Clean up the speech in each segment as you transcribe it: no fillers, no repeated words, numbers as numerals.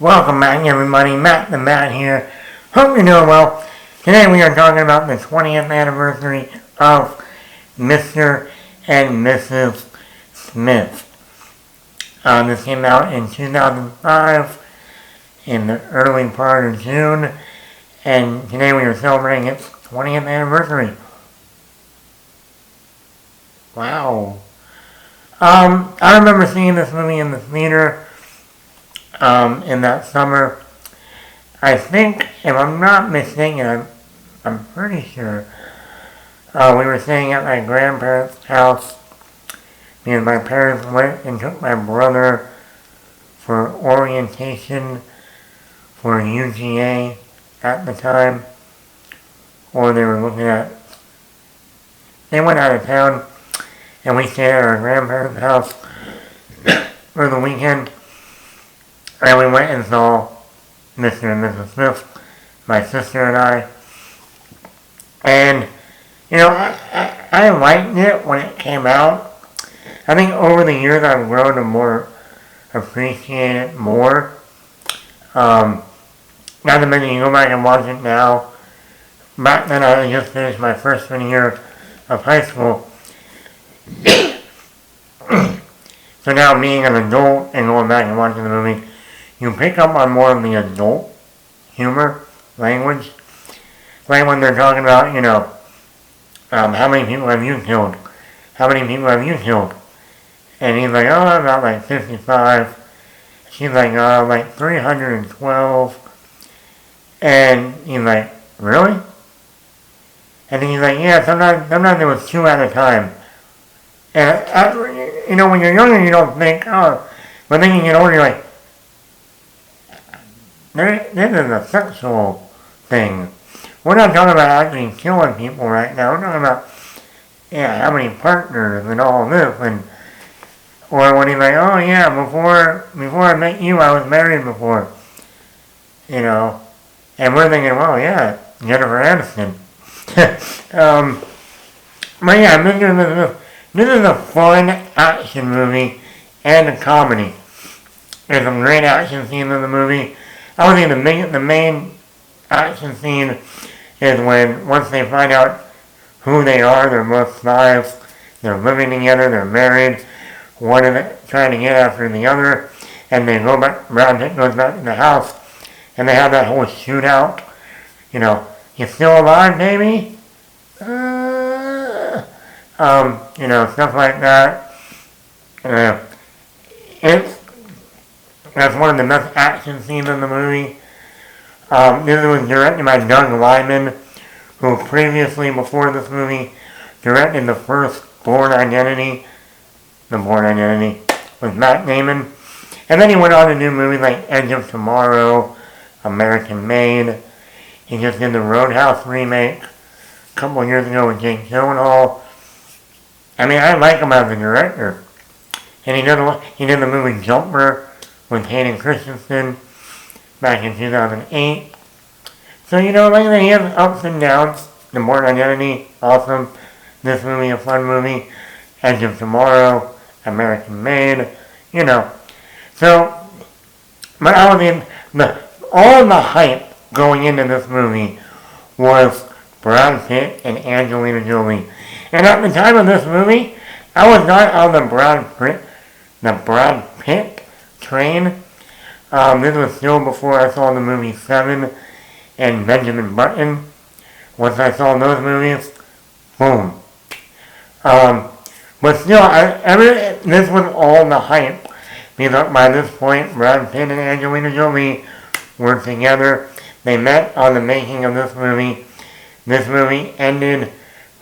Welcome back, everybody. Matt the Matt here. Hope you're doing well. Today we are talking about the 20th anniversary of Mr. and Mrs. Smith. This came out in 2005 in the early part of June, and today we are celebrating its 20th anniversary. Wow. I remember seeing this movie in the theater in that summer. I think, if I'm not mistaken, I'm pretty sure, we were staying at my grandparents' house. Me and my parents went and took my brother for orientation for UGA at the time. Or they were they went out of town and we stayed at our grandparents' house for the weekend. And we went and saw Mr. and Mrs. Smith, my sister and I. And, I liked it when it came out. I think over the years I've grown to more appreciate it more. Not to mention, you go back and watch it now. Back then I just finished my freshman year of high school. So now being an adult and going back and watching the movie, you pick up on more of the adult humor, language. Like when they're talking about, how many people have you killed? How many people have you killed? And he's like, oh, about like 55. She's like, oh, like 312. And he's like, really? And then he's like, yeah, sometimes it was 2 at a time. And, when you're younger, you don't think, oh, but then you get older, you're like, this is a sexual thing. We're not talking about actually killing people right now. We're talking about, how many partners and all this. Or when he's like, oh yeah, before I met you, I was married before. And we're thinking, well, yeah, Jennifer Aniston. But yeah, this is a fun action movie and a comedy. There's some great action scenes in the movie. I would think the main action scene is when, once they find out who they are, they're both spies, they're living together, they're married, one is trying to get after the other, and they go back, Brad Pitt goes back to the house, and they have that whole shootout, you still alive, baby? Stuff like that. That's one of the best action scenes in the movie. This was directed by Doug Liman, who previously, before this movie, directed the first Bourne Identity. The Bourne Identity with Matt Damon. And then he went on to do movies like Edge of Tomorrow, American Made. He just did the Roadhouse remake a couple years ago with Jake Gyllenhaal. I mean, I like him as a director. And he did the movie Jumper with Hayden Christensen back in 2008. So, like he has ups and downs. The Bourne Identity, awesome. This movie, a fun movie. Edge of Tomorrow, American Made, So, but all the hype going into this movie was Brad Pitt and Angelina Jolie. And at the time of this movie, I was not on the Brad Pitt train. This was still before I saw the movie Seven and Benjamin Button. Once I saw those movies, boom. But still, this was all the hype. Because by this point, Brad Pitt and Angelina Jolie were together. They met on the making of this movie. This movie ended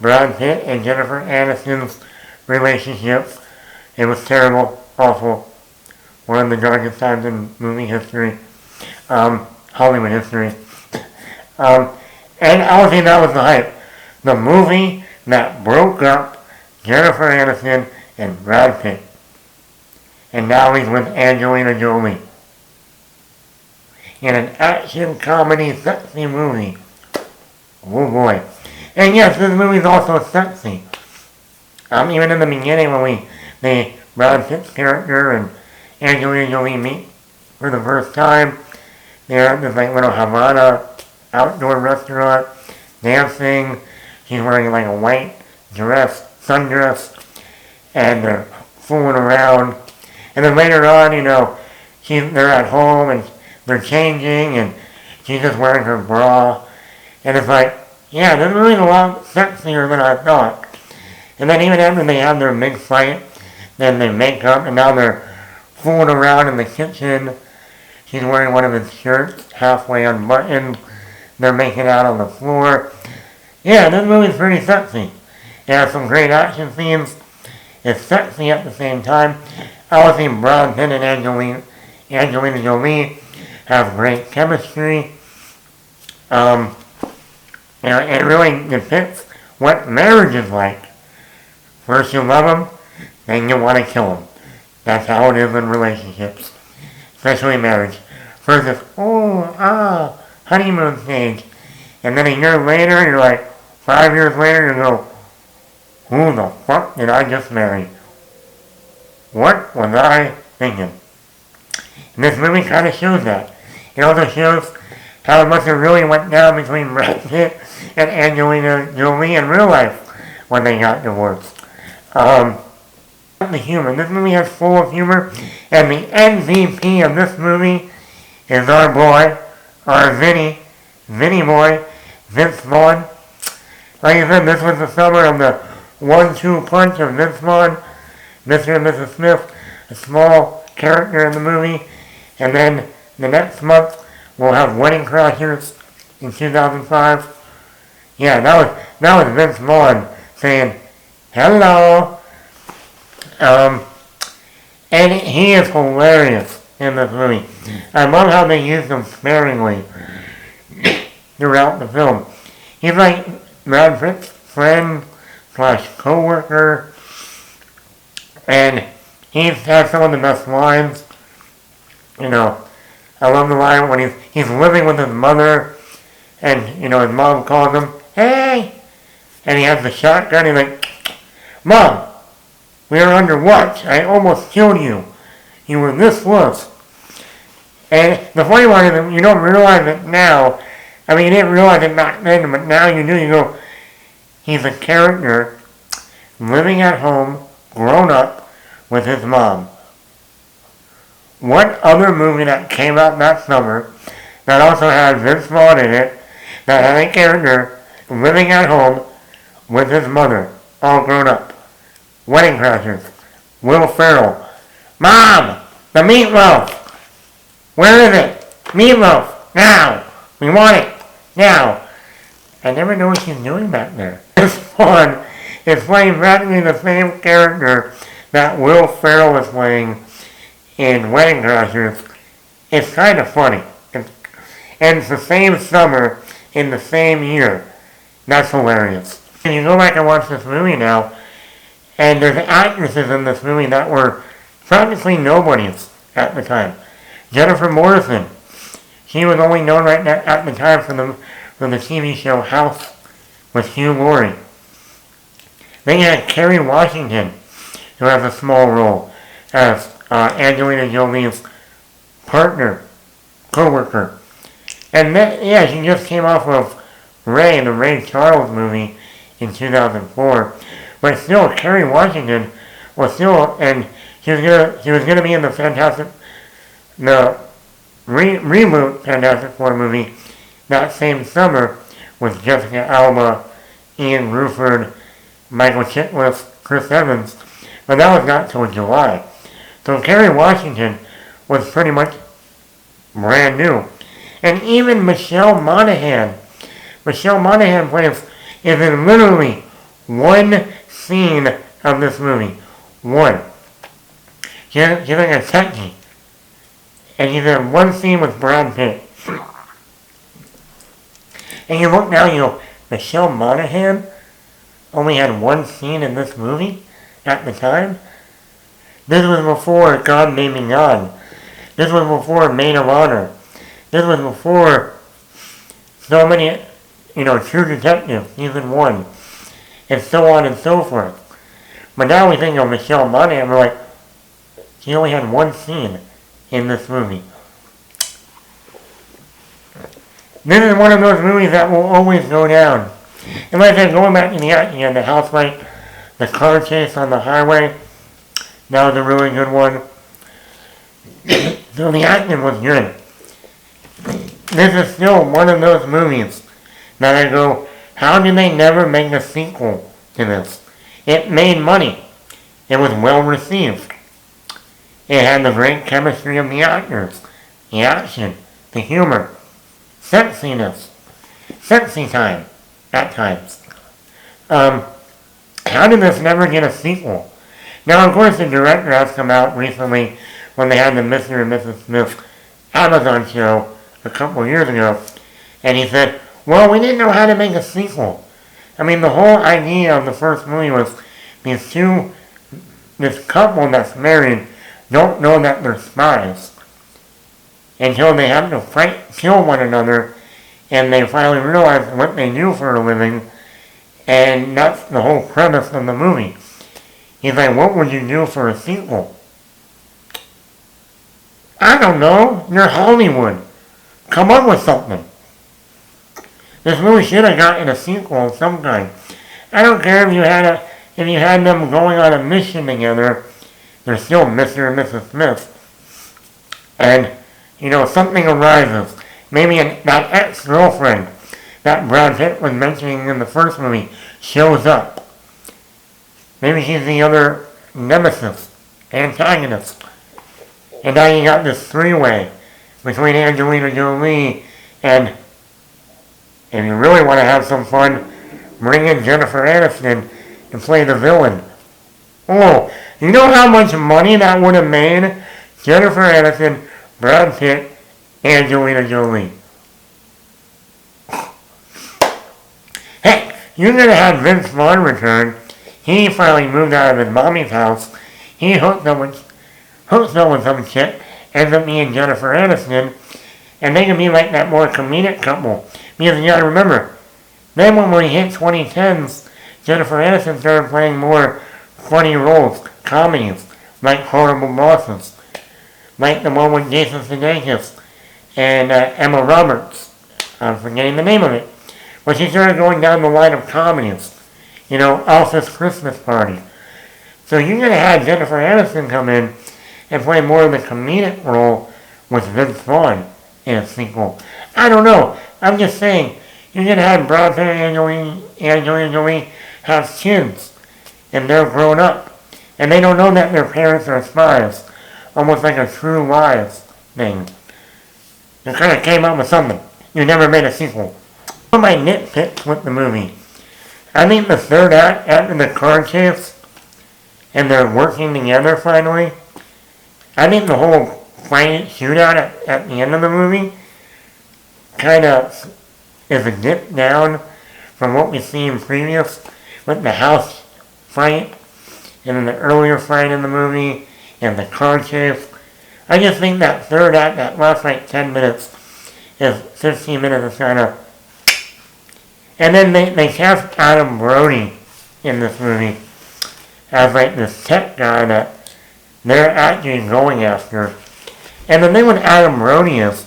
Brad Pitt and Jennifer Aniston's relationship. It was terrible, awful. One of the darkest times in movie history. Hollywood history. And I would say that was the hype. The movie that broke up Jennifer Aniston and Brad Pitt. And now he's with Angelina Jolie. In an action comedy sexy movie. Oh boy. And yes, this movie is also sexy. Even in the beginning when Brad Pitt's character and Angelina Jolie meet for the first time. They're at this like little Havana outdoor restaurant, dancing. She's wearing like a white dress, sundress, and they're fooling around. And then later on, they're at home and they're changing, and she's just wearing her bra. And it's like, yeah, this movie's a lot sexier than I thought. And then even after they have their big fight, then they make up, and now they're fooling around in the kitchen. She's wearing one of his shirts, halfway unbuttoned. They're making out on the floor. Yeah, this movie's pretty sexy. It has some great action scenes. It's sexy at the same time. I would say Brad Pitt and Angelina Jolie have great chemistry. It really depicts what marriage is like. First you love them, then you want to kill them. That's how it is in relationships, especially marriage. First it's, honeymoon stage. And then a year later, you're like, 5 years later, you go, who the fuck did I just marry? What was I thinking? And this movie kind of shows that. It also shows how it must have really went down between Brad Pitt and Angelina Jolie in real life when they got divorced. The humor. This movie has full of humor, and the MVP of this movie is our boy, our Vinny boy, Vince Vaughn. Like I said, this was the summer of the 1-2 punch of Vince Vaughn, Mr. and Mrs. Smith, a small character in the movie, and then the next month we'll have Wedding Crashers in 2005. Yeah, that was Vince Vaughn saying, hello. And he is hilarious in this movie. I love how they use him sparingly throughout the film. He's like Brad Pitt's friend / co-worker, and he has some of the best lines. I love the line when he's living with his mother, and his mom calls him, hey, and he has the shotgun. He's like, Mom, we are under watch. I almost killed you. You were this close. And the funny part is that you don't realize it now. I mean, you didn't realize it back then, but now you do. You go, he's a character living at home, grown up, with his mom. What other movie that came out that summer that also had Vince Vaughn in it, that had a character living at home with his mother, all grown up? Wedding Crashers. Will Ferrell. Mom! The meatloaf! Where is it? Meatloaf! Now! We want it! Now! I never know what she's doing back there. This one is playing practically the same character that Will Ferrell is playing in Wedding Crashers. It's kind of funny. And it's the same summer in the same year. That's hilarious. And you go back and watch this movie now, and there's actresses in this movie that were practically nobodies at the time. Jennifer Morrison. She was only known right now at the time for the TV show House with Hugh Laurie. Then you had Kerry Washington, who has a small role as Angelina Jolie's partner, co-worker. And then, she just came off of Ray, the Ray Charles movie in 2004. But still, Kerry Washington was still, and she was gonna be in the reboot Fantastic Four movie that same summer with Jessica Alba, Ian Bruford, Michael Chiklis, Chris Evans, but that was not till July. So Kerry Washington was pretty much brand new. And even Michelle Monaghan is in literally one scene of this movie. One. She's like a techie. And she's in one scene with Brad Pitt. And you look now, Michelle Monaghan only had one scene in this movie at the time. This was before God Made Me Young. This was before Maid of Honor. This was before so many, True Detective, season 1, and so on and so forth. But now we think of Michelle Monaghan, we're like, she only had one scene in this movie. This is one of those movies that will always go down. And like I said, going back to the acting and the house fight, the car chase on the highway, that was a really good one. So the acting was good. This is still one of those movies that I go, how did they never make a sequel to this? It made money. It was well received. It had the great chemistry of the actors, the action, the humor, sexiness, sexy time at times. How did this never get a sequel? Now, of course, the director has come out recently when they had the Mr. and Mrs. Smith Amazon show a couple of years ago, and he said, well, we didn't know how to make a sequel. I mean, the whole idea of the first movie was this couple that's married don't know that they're spies until they have to kill one another, and they finally realize what they do for a living, and that's the whole premise of the movie. He's like, what would you do for a sequel? I don't know. You're Hollywood. Come up with something. This movie should have gotten a sequel of some kind. I don't care if you had them going on a mission together. They're still Mr. and Mrs. Smith. And, something arises. Maybe that ex-girlfriend that Brad Pitt was mentioning in the first movie shows up. Maybe she's the other nemesis, antagonist. And now you got this three-way between Angelina Jolie and, if you really want to have some fun, bring in Jennifer Aniston to play the villain. Oh, you know how much money that would have made? Jennifer Aniston, Brad Pitt, Angelina Jolie. Hey, you're going to have Vince Vaughn return. He finally moved out of his mommy's house. He hooked up with some chick, ends up being Jennifer Aniston, and they can be like that more comedic couple. Because you gotta remember, then when we hit 2010s, Jennifer Aniston started playing more funny roles, comedies, like Horrible Bosses, like the one with Jason Sudeikis and Emma Roberts. I'm forgetting the name of it. But she started going down the line of comedies. Elsa's Christmas Party. So you're going to have Jennifer Aniston come in and play more of the comedic role with Vince Vaughn in a sequel. I don't know. I'm just saying, you're going to have Brad Pitt and Angelina Jolie have kids, and they're grown up, and they don't know that their parents are spies, almost like a True Lies thing. You kind of came up with something. You never made a sequel. One of my nitpicks with the movie, I think the third act, after the car chase, and they're working together finally, I think the whole fight shootout at the end of the movie kind of is a dip down from what we've seen previous with the house fight and then the earlier fight in the movie and the car chase. I just think that third act, that last 10 minutes, is 15 minutes is kind of... And then they cast Adam Brody in this movie as this tech guy that they're actually going after. And the thing with Adam Brody is,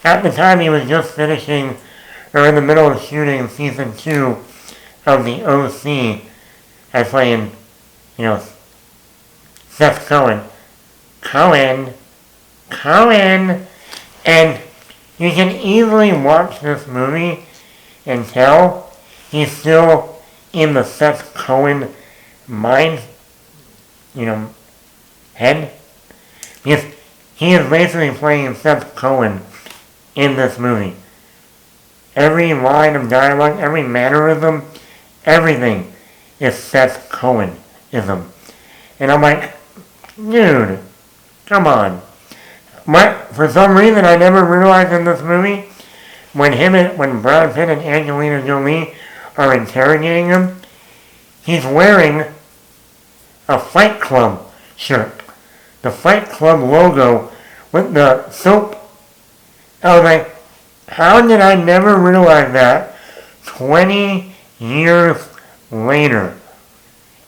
at the time he was just finishing, or in the middle of shooting season 2 of the OC, as playing, Seth Cohen. And you can easily watch this movie and tell he's still in the Seth Cohen mind, head. Because he is basically playing Seth Cohen in this movie. Every line of dialogue, every mannerism, everything is Seth Cohen-ism. And I'm like, dude, come on. But for some reason I never realized in this movie, when Brad Pitt and Angelina Jolie are interrogating him, he's wearing a Fight Club shirt. The Fight Club logo with the soap. I was like, how did I never realize that 20 years later?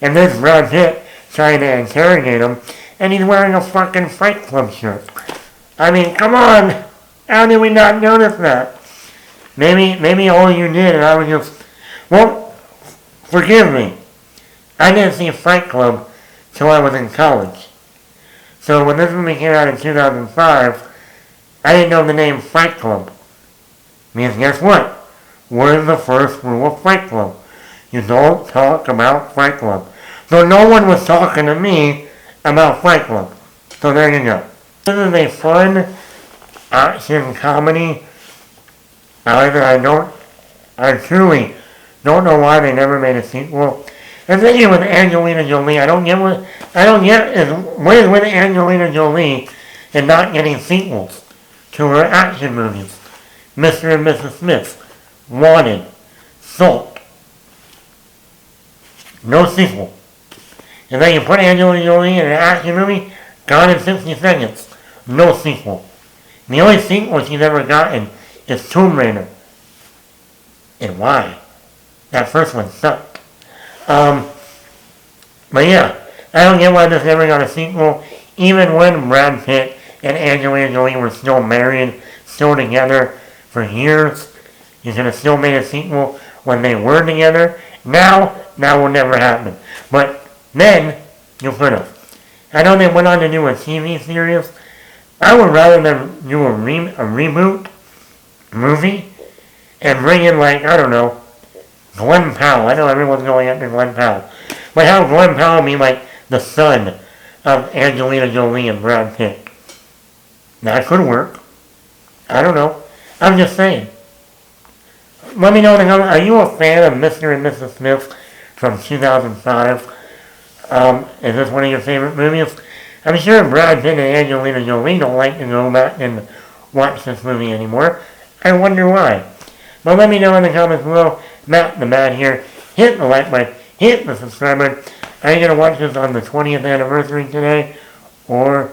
And there's Brad Pitt trying to interrogate him, and he's wearing a fucking Fight Club shirt. I mean, come on! How did we not notice that? Maybe all you did, and I was just, well, forgive me. I didn't see Fight Club till I was in college. So when this movie came out in 2005, I didn't know the name Fight Club. Because guess what? What is the first rule of Fight Club? You don't talk about Fight Club. So no one was talking to me about Fight Club. So there you go. This is a fun action comedy. However, I truly don't know why they never made a sequel. The thing is with Angelina Jolie, I don't get is what is with Angelina Jolie and not getting sequels to her action movies. Mr. and Mrs. Smith, Wanted, Salt. No sequel. And then you put Angelina Jolie in an action movie, gone in 60 seconds. No sequel. The only sequel she's ever gotten is Tomb Raider. And why? That first one sucked. But yeah, I don't get why this never got a sequel. Even when Brad Pitt and Angelina Jolie were still married, still together for years, you should have still made a sequel when they were together. Now, that will never happen. But then, you could have. I know they went on to do a TV series. I would rather them do a reboot movie and bring in, like, I don't know, Glenn Powell. I know everyone's going after Glenn Powell. But have Glenn Powell be like the son of Angelina Jolie and Brad Pitt. That could work. I don't know. I'm just saying. Let me know in the comments. Are you a fan of Mr. and Mrs. Smith from 2005? Is this one of your favorite movies? I'm sure Brad Pitt and Angelina Jolie don't like to go back and watch this movie anymore. I wonder why. But let me know in the comments below. Matt the Mad here. Hit the like button. Hit the subscribe button. Are you going to watch this on the 20th anniversary today? Or